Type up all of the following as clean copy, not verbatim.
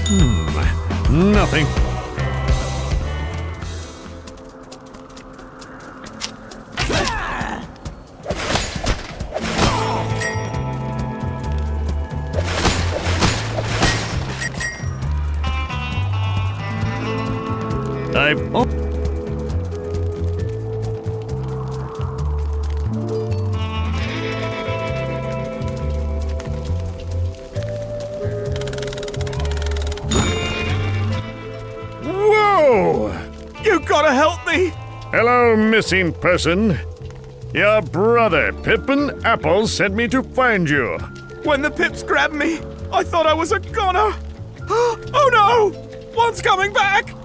Nothing. Whoa! You gotta help me! Hello, missing person. Your brother, Pip and Apple, sent me to find you. When the pips grabbed me, I thought I was a goner. Oh no! One's coming back!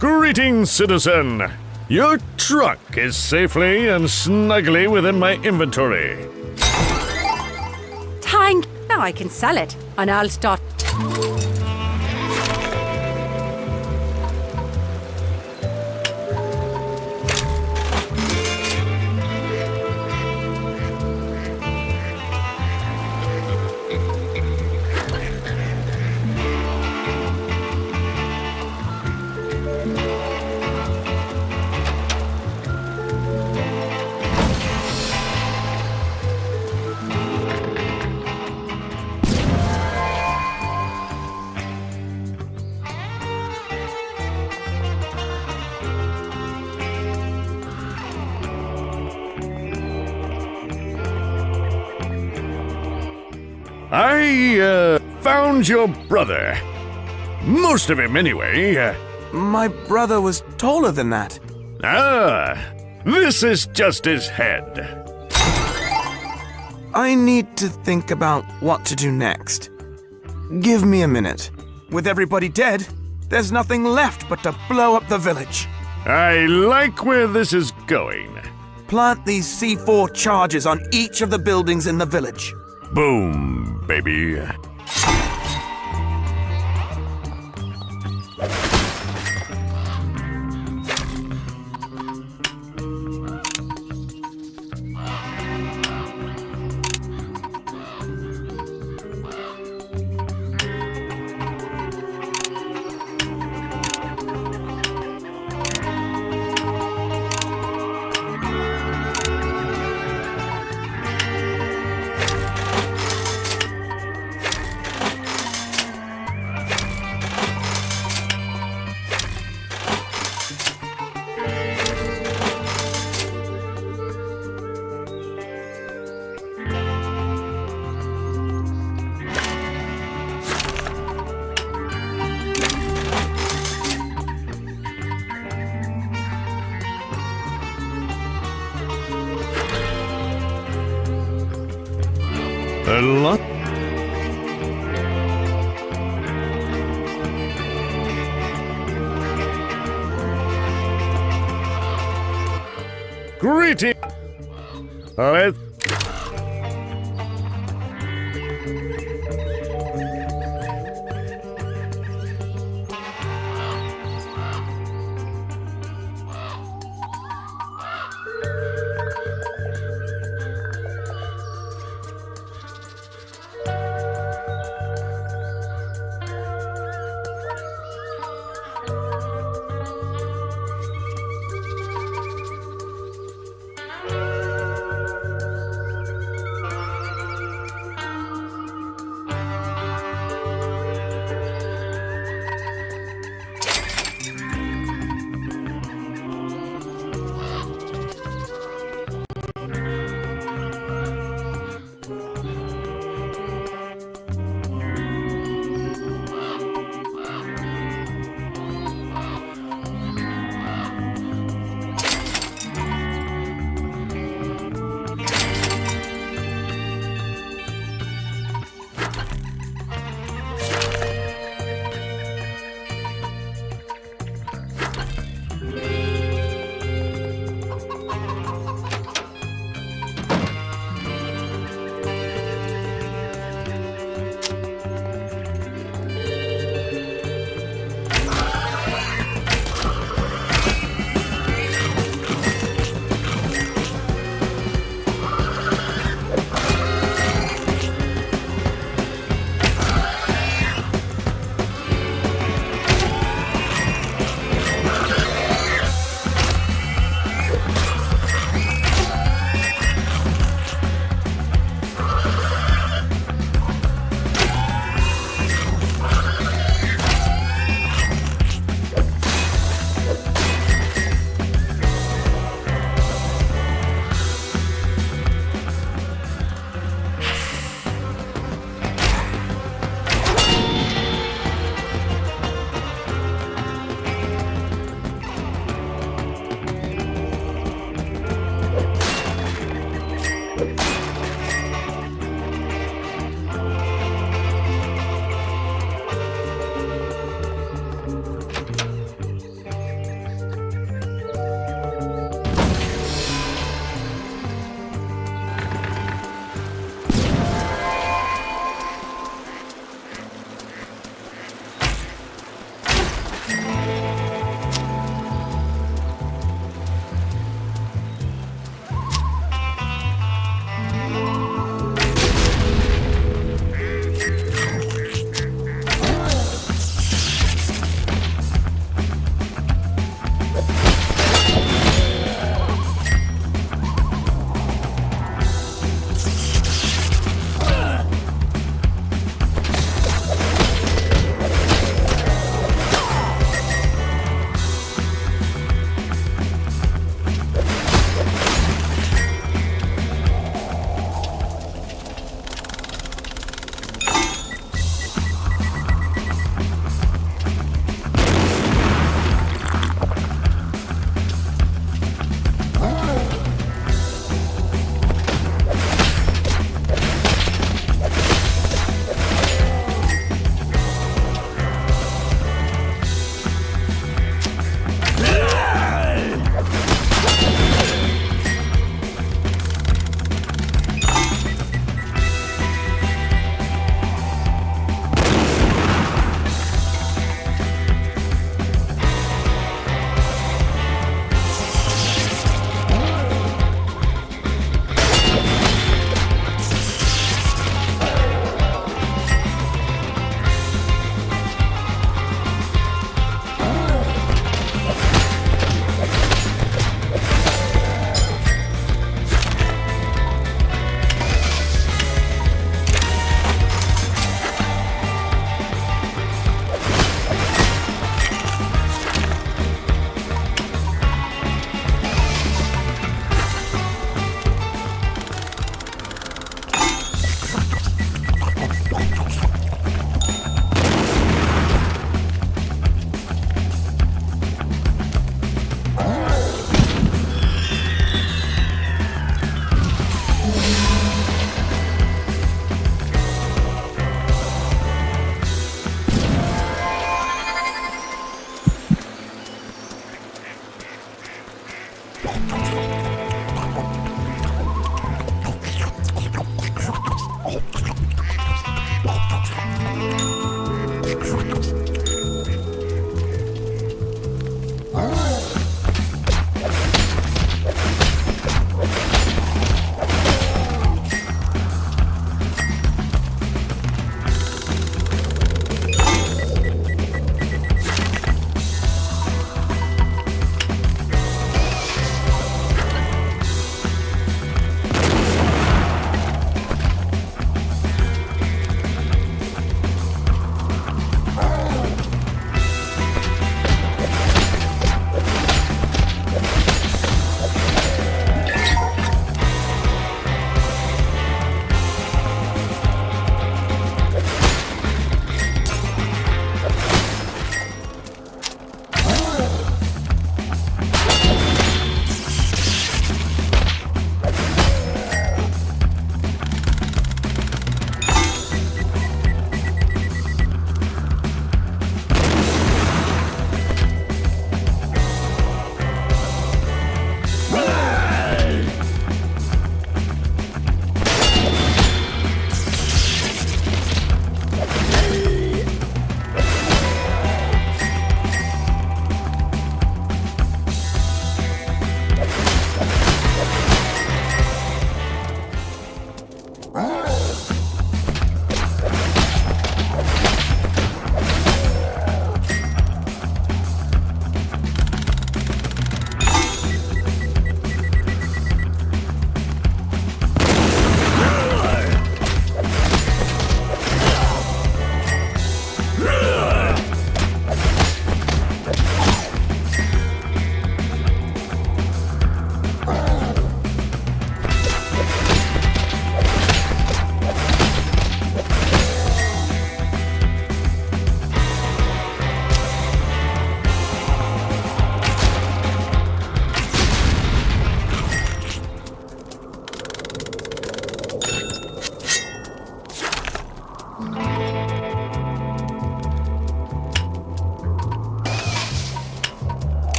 Greetings, citizen. Your truck is safely and snugly within my inventory. Thank now I can sell it, and I'll start. I found your brother. Most of him, anyway. My brother was taller than that. This is just his head. I need to think about what to do next. Give me a minute. With everybody dead, there's nothing left but to blow up the village. I like where this is going. Plant these C4 charges on each of the buildings in the village. Boom, baby. A lot. Greeting. Let's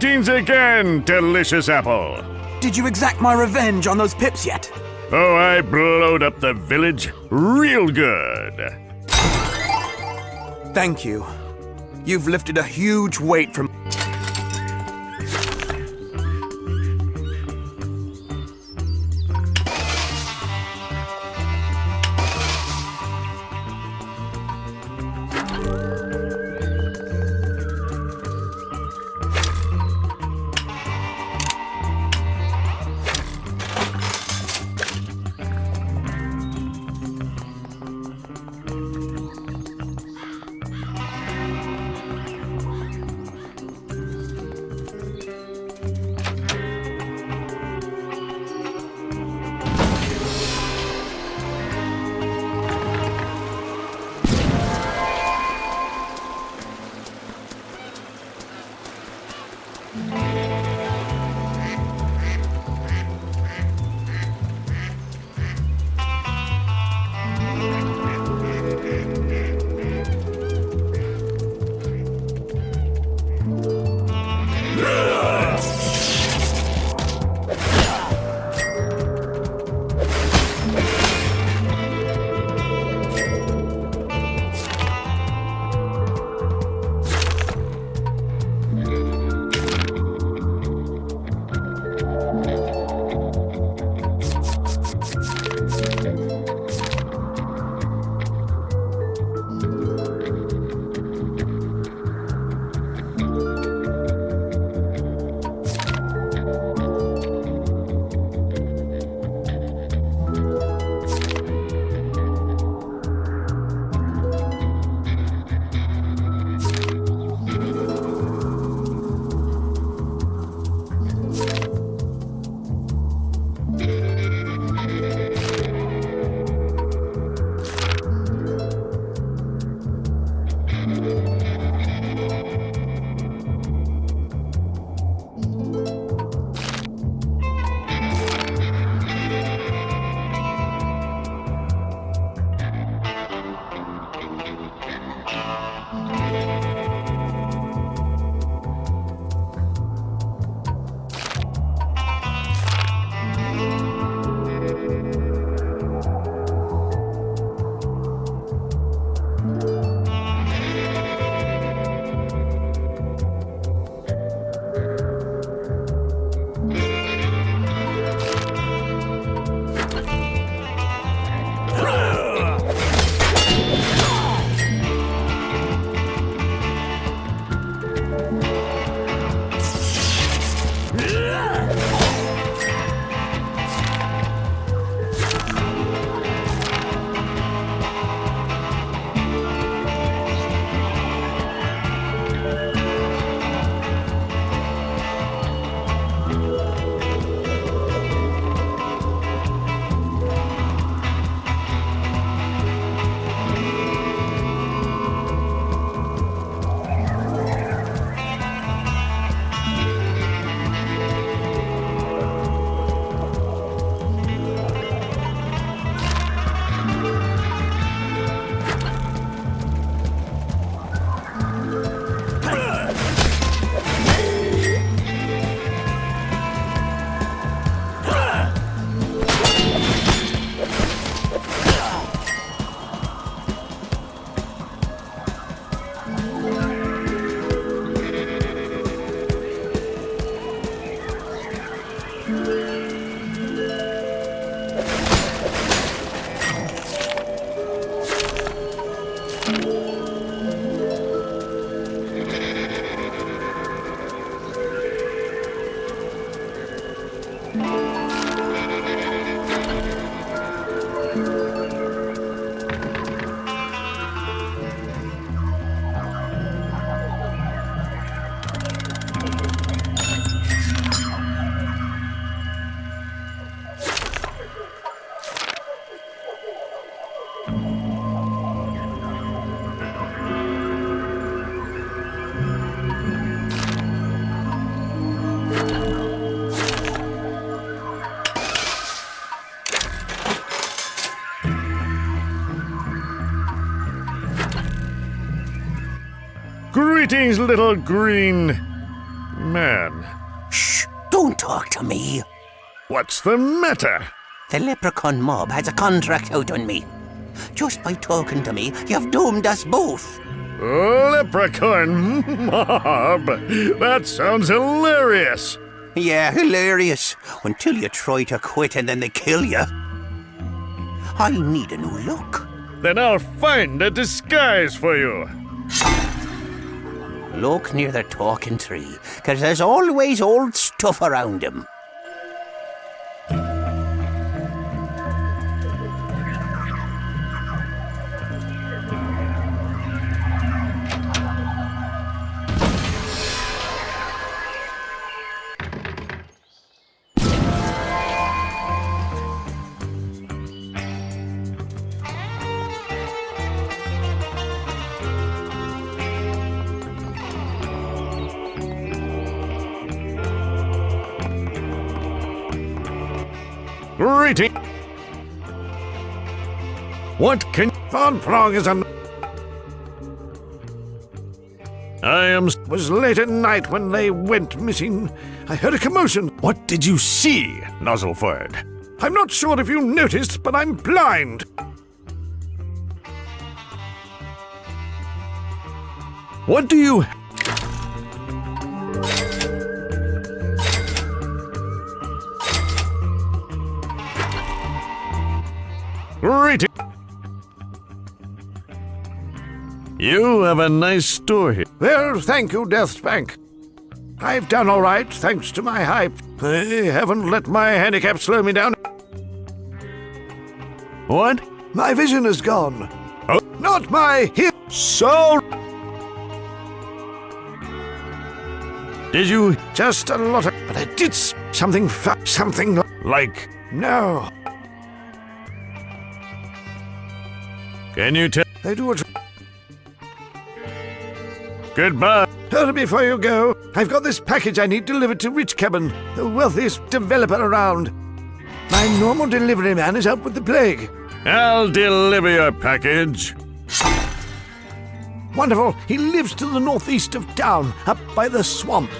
Greetings again, delicious apple. Did you exact my revenge on those pips yet? Oh, I blowed up the village real good. Thank you. You've lifted a huge weight from... Greetings, little green man. Shh! Don't talk to me. What's the matter? The leprechaun mob has a contract out on me. Just by talking to me, you've doomed us both. Leprechaun mob? That sounds hilarious. Yeah, hilarious. Until you try to quit and then they kill you. I need a new look. Then I'll find a disguise for you. Look near the talking tree, 'cause there's always old stuff around him. Greeting. What can Von Prong is on? Was late at night when they went missing. I heard a commotion. What did you see, Nozzleford? I'm not sure if you noticed, but I'm blind. What do you... Greeting. You have a nice store here. Well, thank you, DeathSpank. I've done all right, thanks to my hype. I haven't let my handicap slow me down. What? My vision is gone. Oh, not my hip. So... Did you? Just a lot of... But I did something something like... No. Can you tell? I do it. Goodbye. Hurry before you go. I've got this package I need delivered to Rich Cabin, the wealthiest developer around. My normal delivery man is out with the plague. I'll deliver your package. Wonderful. He lives to the northeast of town, up by the swamp.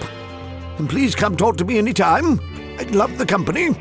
And please come talk to me any time. I'd love the company.